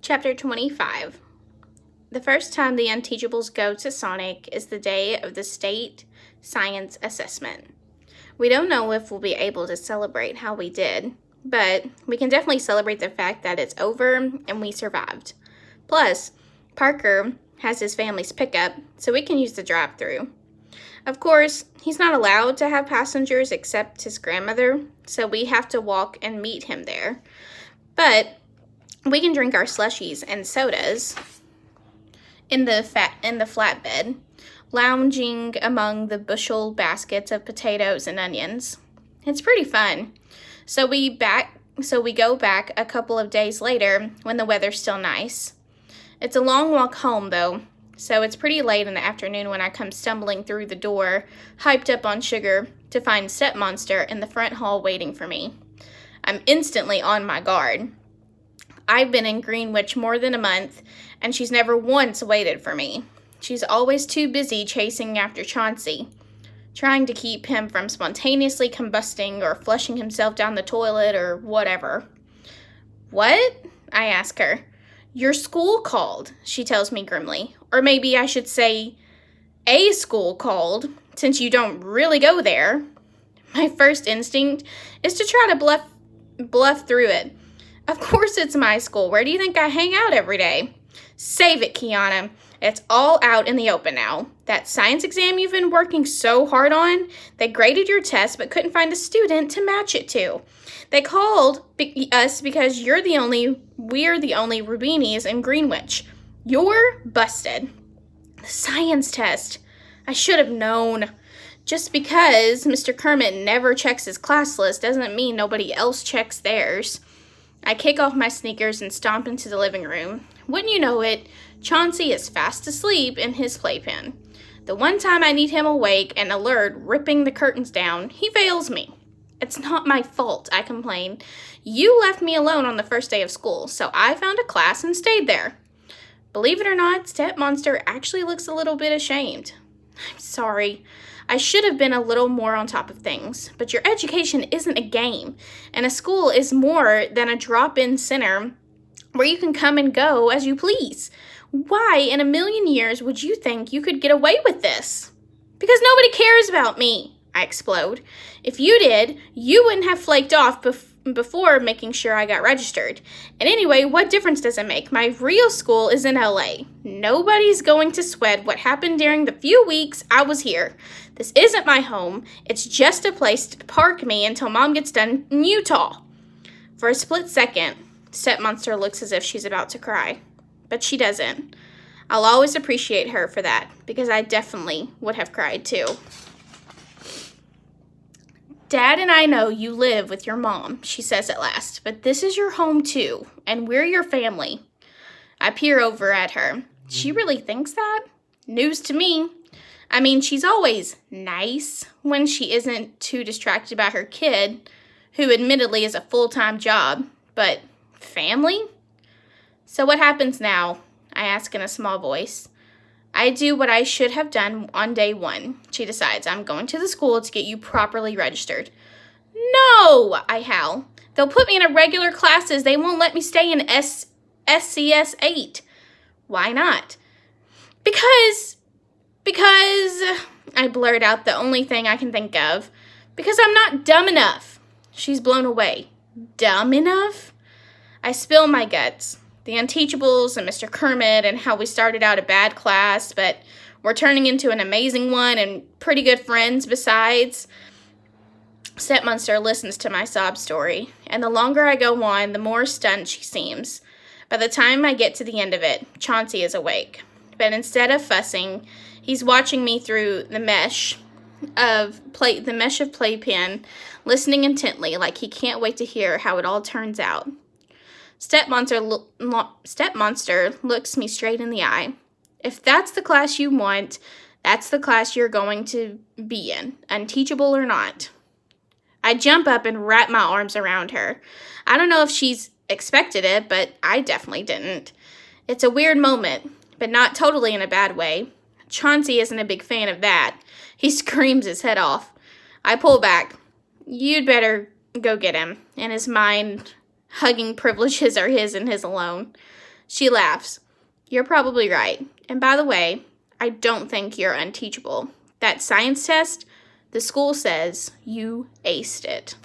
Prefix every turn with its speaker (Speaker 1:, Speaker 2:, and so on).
Speaker 1: Chapter 25. The first time the Unteachables go to Sonic is the day of the state science assessment. We don't know if we'll be able to celebrate how we did, but we can definitely celebrate the fact that it's over and we survived. Plus, Parker has his family's pickup, so we can use the drive-thru. Of course, he's not allowed to have passengers except his grandmother, so we have to walk and meet him there. But we can drink our slushies and sodas in the flatbed, lounging among the bushel baskets of potatoes and onions. It's pretty fun. So we go back a couple of days later when the weather's still nice. It's a long walk home though, so it's pretty late in the afternoon when I come stumbling through the door, hyped up on sugar, to find Stepmonster in the front hall waiting for me. I'm instantly on my guard. I've been in Greenwich more than a month, and she's never once waited for me. She's always too busy chasing after Chauncey, trying to keep him from spontaneously combusting or flushing himself down the toilet or whatever. What? I ask her. Your school called, she tells me grimly. Or maybe I should say, a school called, since you don't really go there. My first instinct is to try to bluff through it. Of course it's my school. Where do you think I hang out every day? Save it, Kiana. It's all out in the open now. That science exam you've been working so hard on, they graded your test but couldn't find a student to match it to. They called us because we're the only Rubinis in Greenwich. You're busted. The science test. I should have known. Just because Mr. Kermit never checks his class list doesn't mean nobody else checks theirs. I kick off my sneakers and stomp into the living room. Wouldn't you know it, Chauncey is fast asleep in his playpen. The one time I need him awake and alert, ripping the curtains down, he fails me. It's not my fault, I complain. You left me alone on the first day of school, so I found a class and stayed there. Believe it or not, Stepmonster actually looks a little bit ashamed. I'm sorry. I should have been a little more on top of things, but your education isn't a game, and a school is more than a drop-in center where you can come and go as you please. Why in a million years would you think you could get away with this? Because nobody cares about me, I explode. If you did, you wouldn't have flaked off before making sure I got registered. And anyway, what difference does it make? My real school is in LA. Nobody's going to sweat what happened during the few weeks I was here. This isn't my home. It's just a place to park me until Mom gets done in Utah. For a split second, Stepmonster looks as if she's about to cry. But she doesn't. I'll always appreciate her for that, because I definitely would have cried too. Dad and I know you live with your mom, she says at last, but this is your home too, and we're your family. I peer over at her. She really thinks that? News to me. I mean, she's always nice when she isn't too distracted by her kid, who admittedly is a full-time job, but family? So what happens now? I ask in a small voice. I do what I should have done on day one, she decides. I'm going to the school to get you properly registered. No, I howl. They'll put me in regular classes. They won't let me stay in SCS 8. Why not? Because, I blurt out the only thing I can think of. Because I'm not dumb enough. She's blown away. Dumb enough? I spill my guts. The Unteachables and Mr. Kermit and how we started out a bad class, but we're turning into an amazing one and pretty good friends besides. Stepmonster listens to my sob story, and the longer I go on, the more stunned she seems. By the time I get to the end of it, Chauncey is awake. But instead of fussing, he's watching me through the mesh of playpen, listening intently like he can't wait to hear how it all turns out. Stepmonster looks me straight in the eye. If that's the class you want, that's the class you're going to be in, unteachable or not. I jump up and wrap my arms around her. I don't know if she's expected it, but I definitely didn't. It's a weird moment, but not totally in a bad way. Chauncey isn't a big fan of that. He screams his head off. I pull back. You'd better go get him. In his mind, hugging privileges are his and his alone. She laughs. You're probably right. And by the way, I don't think you're unteachable. That science test, the school says you aced it.